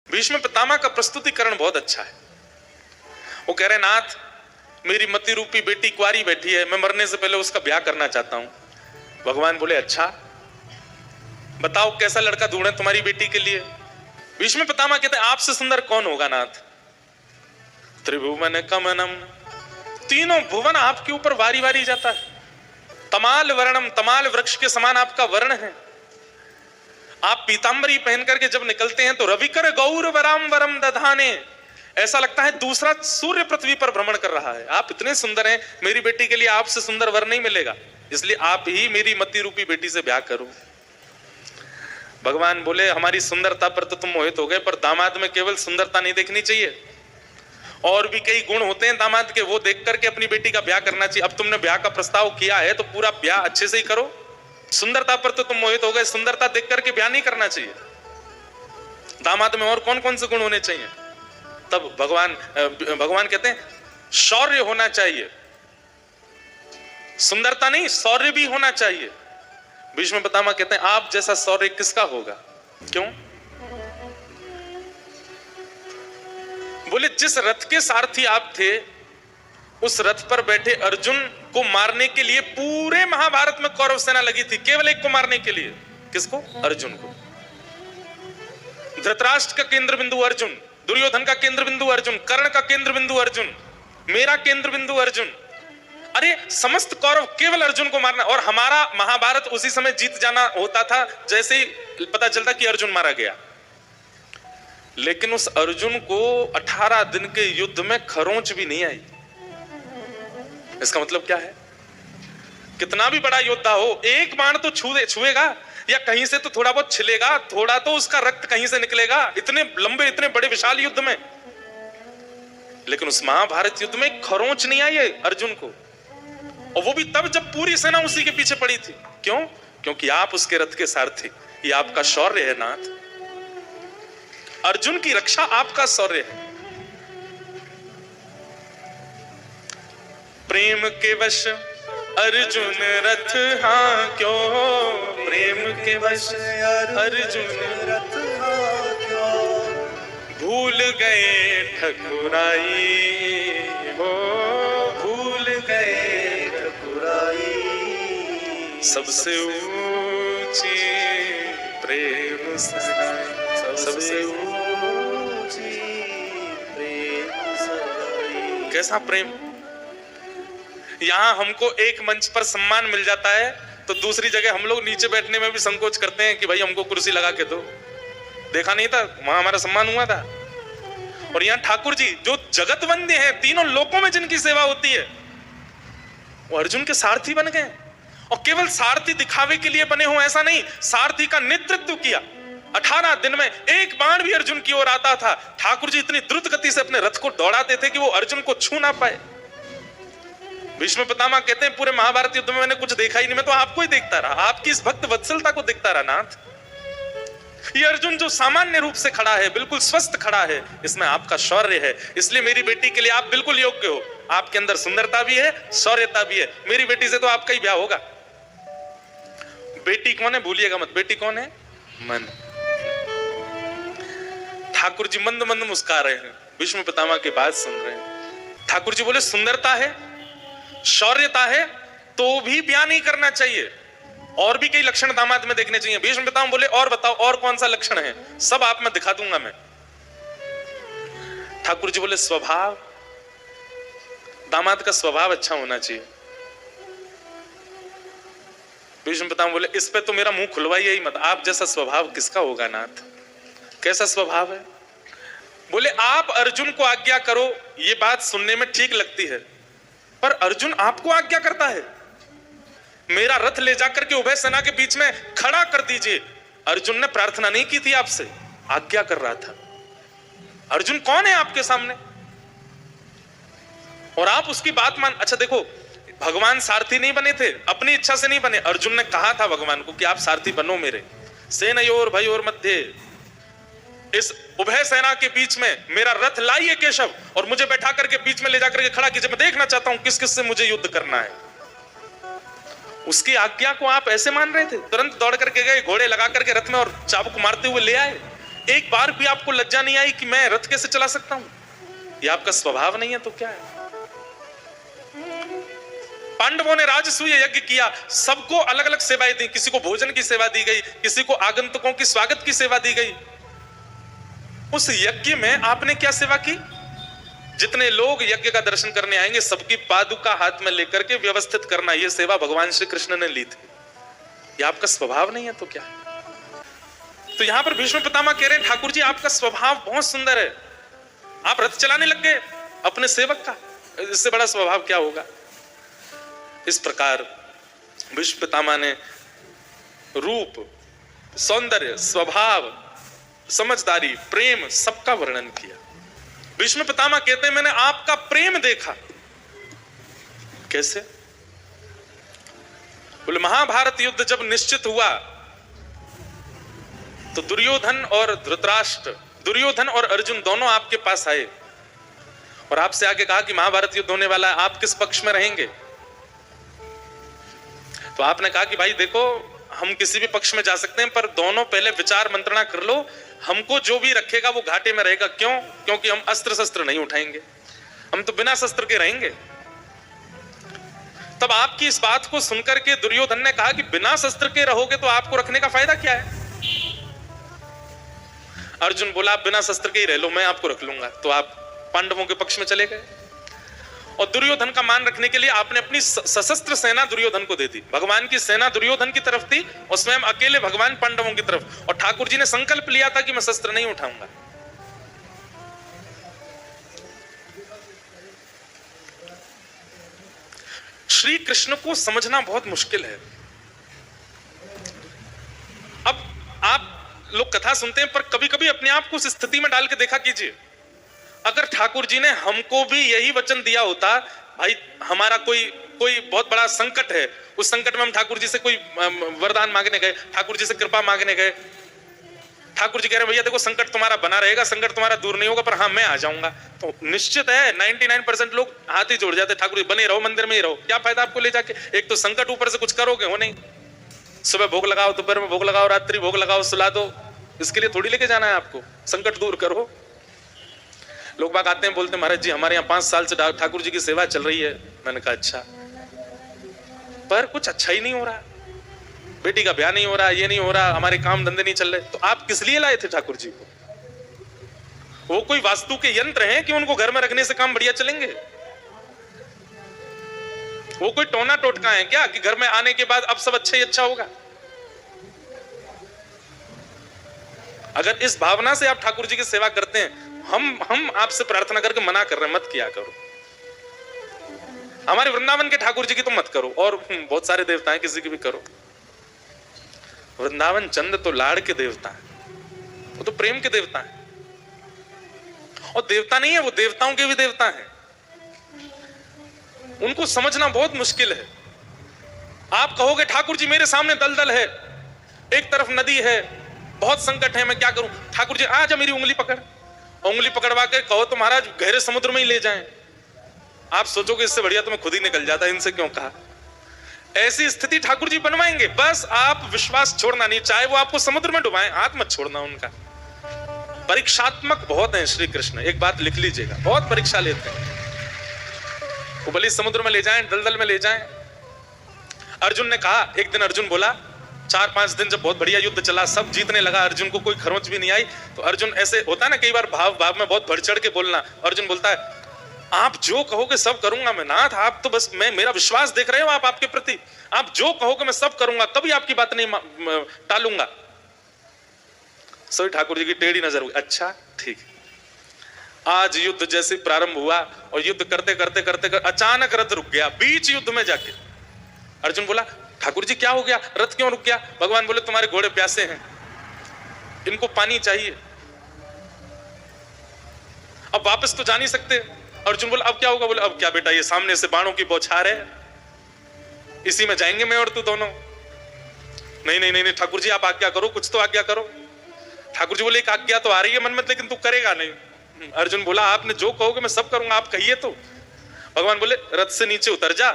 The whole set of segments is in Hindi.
भीष्म पितामह का प्रस्तुतिकरण बहुत अच्छा है। वो कह रहे नाथ, मेरी मति रूपी बेटी कुंवारी बैठी है, मैं मरने से पहले उसका ब्याह करना चाहता हूं। भगवान बोले अच्छा, बताओ कैसा लड़का ढूंढे तुम्हारी बेटी के लिए। भीष्म पितामह कहते हैं आपसे सुंदर कौन होगा नाथ। त्रिभुवन कमनम, तीनों भुवन आपके ऊपर वारी वारी जाता है। तमाल वर्णम, तमाल वृक्ष के समान आपका वर्ण है। आप पीतांबरी पहन करके जब निकलते हैं तो रविकर गौर वराम वरम दधाने, ऐसा लगता है दूसरा सूर्य पृथ्वी पर भ्रमण कर रहा है। आप इतने सुंदर हैं, मेरी बेटी के लिए आपसे सुंदर वर नहीं मिलेगा, इसलिए आप ही मेरी मति रूपी बेटी से ब्याह करो। भगवान बोले हमारी सुंदरता पर तो तुम मोहित हो गए, पर दामाद में केवल सुंदरता नहीं देखनी चाहिए, और भी कई गुण होते हैं दामाद के, वो देख करके अपनी बेटी का ब्याह करना चाहिए। अब तुमने ब्याह का प्रस्ताव किया है तो पूरा ब्याह अच्छे से ही करो। सुंदरता पर तो तुम मोहित हो गए, सुंदरता देख करके ब्याह नहीं करना चाहिए। दामाद में और कौन कौन से गुण होने चाहिए? तब भगवान कहते हैं शौर्य होना चाहिए, सुंदरता नहीं शौर्य भी होना चाहिए। भीष्म पितामह कहते हैं आप जैसा शौर्य किसका होगा? क्यों? बोले जिस रथ के सारथी आप थे, उस रथ पर बैठे अर्जुन को मारने के लिए पूरे महाभारत में कौरव सेना लगी थी, केवल एक को मारने के लिए। किसको? अर्जुन को। धृतराष्ट्र का केंद्र बिंदु अर्जुन, दुर्योधन का केंद्र बिंदु अर्जुन, कर्ण का केंद्र बिंदु अर्जुन, मेरा केंद्र बिंदु अर्जुन। अरे समस्त कौरव केवल अर्जुन को मारना, और हमारा महाभारत उसी समय जीत जाना होता था जैसे ही पता चलता कि अर्जुन मारा गया। लेकिन उस अर्जुन को 18 दिन के युद्ध में खरोंच भी नहीं आई। इसका मतलब क्या है? कितना भी बड़ा योद्धा हो, एक बाण तो छुएगा या कहीं से तो थोड़ा बहुत छिलेगा, थोड़ा तो उसका रक्त कहीं से निकलेगा, इतने लंबे इतने बड़े विशाल युद्ध में। लेकिन उस महाभारत युद्ध में खरोंच नहीं आई है अर्जुन को, और वो भी तब जब पूरी सेना उसी के पीछे पड़ी थी। क्यों? क्योंकि आप उसके रथ के सारथी, ये आपका शौर्य है नाथ। अर्जुन की रक्षा आपका शौर्य है। प्रेम के वश अर्जुन रथ हाँ क्यों, प्रेम के वश अर्जुन रथ हाँ क्यों, भूल गए ठकुराई हो, भूल गए ठकुराई, सबसे ऊंची प्रेम सगाई, सबसे ऊंची प्रेम सगाई। कैसा प्रेम! यहां हमको एक मंच पर सम्मान मिल जाता है तो दूसरी जगह हम लोग नीचे बैठने में भी संकोच करते हैं कि भाई हमको कुर्सी लगा के दो। देखा नहीं था वहां हमारा सम्मान हुआ था। और यहां ठाकुर जी जो जगत वंद्य हैं, तीनों लोकों में जिनकी सेवा होती है, वो अर्जुन के सारथी बन गए। और केवल सारथी दिखावे के लिए बने हो ऐसा नहीं, सारथी का नेतृत्व किया। 18 दिन में एक बाण भी अर्जुन की ओर आता था, ठाकुर जी इतनी द्रुत गति से अपने रथ को दौड़ाते थे कि वो अर्जुन को छू ना पाए। भीष्म पितामह कहते हैं पूरे महाभारत युद्ध में मैंने कुछ देखा ही नहीं, मैं तो आपको ही देखता रहा, आपकी इस भक्त वत्सलता को देखता रहा नाथ। ये अर्जुन जो सामान्य रूप से खड़ा है, बिल्कुल स्वस्थ खड़ा है, इसमें आपका शौर्य है। इसलिए मेरी बेटी के लिए आप बिल्कुल योग्य हो। आपके अंदर सुंदरता भी है, शौर्यता भी है। मेरी बेटी से तो आपका ही ब्याह होगा। बेटी कौन है भूलिएगा मत, बेटी कौन है? मन। ठाकुर जी मंद मंद मुस्कुरा रहे हैं, भीष्म पितामह की बात सुन रहे हैं। ठाकुर जी बोले सुंदरता है, शौर्यता है, तो भी ब्याह नहीं करना चाहिए, और भी कई लक्षण दामाद में देखने चाहिए। भीष्म पितामह बोले और बताओ और कौन सा लक्षण है? सब आप में दिखा दूंगा मैं। ठाकुर जी बोले स्वभाव, दामाद का स्वभाव अच्छा होना चाहिए। भीष्म पितामह बोले इस पे तो मेरा मुंह खुलवाइए ही मत, आप जैसा स्वभाव किसका होगा नाथ? कैसा स्वभाव है? बोले आप अर्जुन को आज्ञा करो, ये बात सुनने में ठीक लगती है, पर अर्जुन आपको आज्ञा करता है, मेरा रथ ले जाकर के उभय सेना के बीच में खड़ा कर दीजिए। अर्जुन ने प्रार्थना नहीं की थी आपसे, आज्ञा कर रहा था। अर्जुन कौन है आपके सामने और आप उसकी बात मान? अच्छा देखो, भगवान सारथी नहीं बने थे, अपनी इच्छा से नहीं बने। अर्जुन ने कहा था भगवान को कि आप सारथी बनो मेरे। सेनयोर भयोर मध्य, इस उभय सेना के बीच में मेरा रथ लाइए केशव, और मुझे बैठा करके बीच में ले जाकर के खड़ा कीजिए, मैं देखना चाहता हूं किस किस से मुझे युद्ध करना है। उसकी आज्ञा को आप ऐसे मान रहे थे? तुरंत दौड़ करके गए, घोड़े लगा करके रथ में और चाबुक मारते हुए ले आए। एक बार भी आपको लज्जा नहीं आई कि मैं रथ कैसे चला सकता हूं? ये आपका स्वभाव नहीं है तो क्या है? पांडवों ने राजसूय यज्ञ किया, सबको अलग अलग सेवाएं दी, किसी को भोजन की सेवा दी गई, किसी को आगंतुकों की स्वागत की सेवा दी गई। उस यज्ञ में आपने क्या सेवा की? जितने लोग यज्ञ का दर्शन करने आएंगे सबकी पादुका हाथ में लेकर के व्यवस्थित करना, यह सेवा भगवान श्री कृष्ण ने ली थी। ये आपका स्वभाव नहीं है तो क्या? तो यहां पर भीष्म पितामह कह रहे हैं ठाकुर जी आपका स्वभाव बहुत सुंदर है, आप रथ चलाने लग गए अपने सेवक का, इससे बड़ा स्वभाव क्या होगा? इस प्रकार भीष्म पितामह ने रूप, सौंदर्य, स्वभाव, समझदारी, प्रेम सबका वर्णन किया। भीष्म पितामह कहते हैं मैंने आपका प्रेम देखा। कैसे? बोले महाभारत युद्ध जब निश्चित हुआ तो दुर्योधन और धृतराष्ट्र, दुर्योधन और अर्जुन दोनों आपके पास आए और आपसे आगे कहा कि महाभारत युद्ध होने वाला है, आप किस पक्ष में रहेंगे? तो आपने कहा कि भाई देखो हम किसी भी पक्ष में जा सकते हैं, पर दोनों पहले विचार मंत्रणा कर लो, हमको जो भी रखेगा वो घाटे में रहेगा। क्यों? क्योंकि हम अस्त्र शस्त्र नहीं उठाएंगे, हम तो बिना शस्त्र के रहेंगे। तब आपकी इस बात को सुनकर के दुर्योधन ने कहा कि बिना शस्त्र के रहोगे तो आपको रखने का फायदा क्या है? अर्जुन बोला आप बिना शस्त्र के ही रह लो, मैं आपको रख लूंगा। तो आप पांडवों के पक्ष में चले गए और दुर्योधन का मान रखने के लिए आपने अपनी सशस्त्र सेना दुर्योधन को दे दी। भगवान की सेना दुर्योधन की तरफ थी और स्वयं अकेले भगवान पांडवों की तरफ। और ठाकुर जी ने संकल्प लिया था कि मैं शस्त्र नहीं उठाऊंगा। श्री कृष्ण को समझना बहुत मुश्किल है। अब आप लोग कथा सुनते हैं, पर कभी कभी अपने आप को उस स्थिति में डाल के देखा कीजिए, अगर ठाकुर जी ने हमको भी यही वचन दिया होता, भाई हमारा कोई बहुत बड़ा संकट है, उस संकट में हम ठाकुर जी से कोई वरदान मांगने गए, ठाकुर जी से कृपा मांगने गए, ठाकुर जी कह रहे हैं भैया देखो संकट तुम्हारा बना रहेगा, संकट तुम्हारा दूर नहीं होगा, पर हाँ मैं आ जाऊंगा, तो निश्चित है 99% लोग हाथ ही जोड़ जाते, ठाकुर जी बने रहो, मंदिर में ही रहो, क्या फायदा आपको ले जाके? एक तो संकट, ऊपर से कुछ करोगे हो नहीं। सुबह भोग लगाओ, दोपहर में भोग लगाओ, रात्रि भोग लगाओ, सुला दो, इसके लिए थोड़ी लेके जाना है आपको, संकट दूर करो। लोग बाग आते हैं बोलते हैं महाराज जी हमारे यहाँ 5 साल से ठाकुर जी की सेवा चल रही है। मैंने कहा अच्छा, पर कुछ अच्छा ही नहीं हो रहा, बेटी का ब्याह नहीं हो रहा, ये नहीं हो रहा, हमारे काम धंधे नहीं चल रहे। तो आप किस लिए लाए थे ठाकुर जी को? वो कोई वास्तु के यंत्र हैं कि उनको घर में रखने से काम बढ़िया चलेंगे? वो कोई टोना टोटका है क्या कि घर में आने के बाद अब सब अच्छा ही अच्छा होगा? अगर इस भावना से आप ठाकुर जी की सेवा करते हैं, हम आपसे प्रार्थना करके मना कर रहे हैं मत किया करो। हमारे वृंदावन के ठाकुर जी की तो मत करो, और बहुत सारे देवता हैं किसी की भी करो। वृंदावन चंद तो लाड़ के देवता है, वो तो प्रेम के देवता है, और देवता नहीं है वो देवताओं के भी देवता हैं। उनको समझना बहुत मुश्किल है। आप कहोगे ठाकुर जी मेरे सामने दलदल है, एक तरफ नदी है, बहुत संकट है, मैं क्या करूं? ठाकुर जी आ जा मेरी उंगली पकड़, उंगली पकड़वा के कहो तो महाराज गहरे समुद्र में ही ले जाएं। आप सोचोगे इससे बढ़िया तो मैं खुद ही निकल जाता, इनसे क्यों कहा। ऐसी स्थिति ठाकुर जी बनवाएंगे, बस आप विश्वास छोड़ना नहीं, चाहे वो आपको समुद्र में डुबाएं, हाथ मत छोड़ना उनका। परीक्षात्मक बहुत है श्री कृष्ण, एक बात लिख लीजिएगा, बहुत परीक्षा लेते हैं। वो भले समुद्र में ले जाएं, दलदल में ले जाएं। अर्जुन ने कहा, एक दिन अर्जुन बोला, 4-5 दिन जब बहुत बढ़िया युद्ध चला, सब जीतने लगा, अर्जुन को कोई खरोंच भी नहीं आई, तो अर्जुन ऐसे होता है ना कई बार भाव में बहुत बढ़ चढ़ के बोलना। अर्जुन बोलता है आप जो कहोगे सब करूंगा मैं। नाथ आप तो बस मेरा विश्वास देख रहे हो आप आपके प्रति, आप जो कहोगे मैं सब करूंगा, कभी आपकी बात नहीं टालूंगा। सभी ठाकुर जी की टेढ़ी नजर हुई, अच्छा ठीक है। आज युद्ध जैसे प्रारंभ हुआ और युद्ध करते करते करते अचानक रथ रुक गया बीच युद्ध में जाके। अर्जुन बोला ठाकुर जी क्या हो गया, रथ क्यों रुक गया? भगवान बोले तुम्हारे घोड़े प्यासे हैं, इनको पानी चाहिए, अब वापस तो जा नहीं सकते। अर्जुन बोला अब क्या होगा? बोले अब क्या बेटा, ये सामने से बाणों की बौछार है, इसी में जाएंगे मैं और तू दोनों। नहीं नहीं नहीं ठाकुर जी आप आज्ञा करो, कुछ तो आज्ञा करो। ठाकुर जी बोले एक आज्ञा तो आ रही है मन में, लेकिन तू करेगा नहीं। अर्जुन बोला आपने जो कहोगे मैं सब करूंगा, आप कहिए तो। भगवान बोले रथ से नीचे उतर जा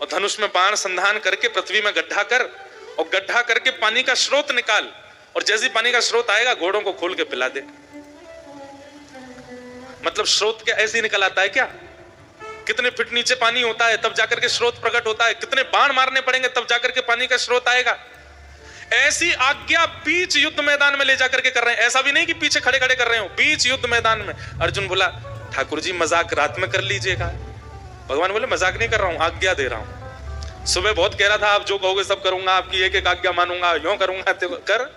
और धनुष में बाण संधान करके पृथ्वी में गड्ढा कर, और गड्ढा करके पानी का स्रोत निकाल, और जैसे ही पानी का स्रोत आएगा घोड़ों को खोल के पिला दे। मतलब स्रोत क्या ऐसे ही निकल आता है क्या? कितने फीट नीचे पानी होता है तब जाकर के स्रोत प्रकट होता है, कितने बाण मारने पड़ेंगे तब जाकर के पानी का स्रोत आएगा। ऐसी आज्ञा बीच युद्ध मैदान में ले जाकर के कर रहे हैं। ऐसा भी नहीं कि पीछे खड़े खड़े कर रहे हो, बीच युद्ध मैदान में। अर्जुन बोला ठाकुर जी मजाक रात में कर लीजिएगा। भगवान बोले मजाक नहीं कर रहा हूं, आज्ञा दे रहा हूं। सुबह बहुत कह रहा था आप जो कहोगे सब करूंगा, आपकी एक एक आज्ञा मानूंगा, यूं करूंगा तो कर,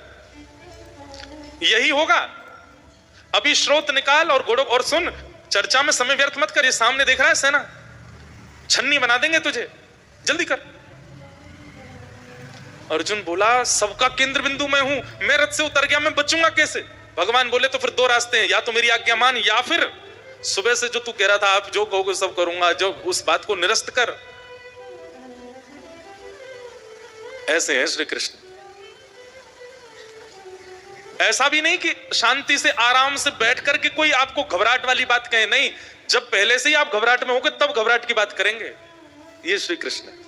यही होगा। अभी स्रोत निकाल और घोड़ों। और सुन, चर्चा में समय व्यर्थ मत कर, ये सामने देख रहा है सेना, छन्नी बना देंगे तुझे, जल्दी कर। अर्जुन बोला सबका केंद्र बिंदु मैं हूं, मैं रथ से उतर गया, मैं बचूंगा कैसे? भगवान बोले तो फिर दो रास्ते हैं, या तो मेरी आज्ञा मान या फिर सुबह से जो तू कह रहा था आप जो कहोगे सब करूंगा, जो उस बात को निरस्त कर। ऐसे हैं श्री कृष्ण। ऐसा भी नहीं कि शांति से आराम से बैठ करके कोई आपको घबराहट वाली बात कहे, नहीं, जब पहले से ही आप घबराहट में होगे तब घबराहट की बात करेंगे। ये श्री कृष्ण है।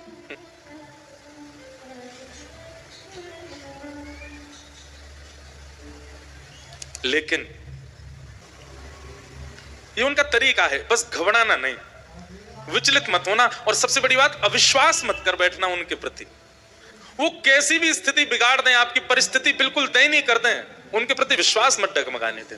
लेकिन ये उनका तरीका है, बस घबराना नहीं, विचलित मत होना, और सबसे बड़ी बात अविश्वास मत कर बैठना उनके प्रति। वो कैसी भी स्थिति बिगाड़ दें, आपकी परिस्थिति बिल्कुल दयनीय कर दें, उनके प्रति विश्वास मत डगमगाने दें।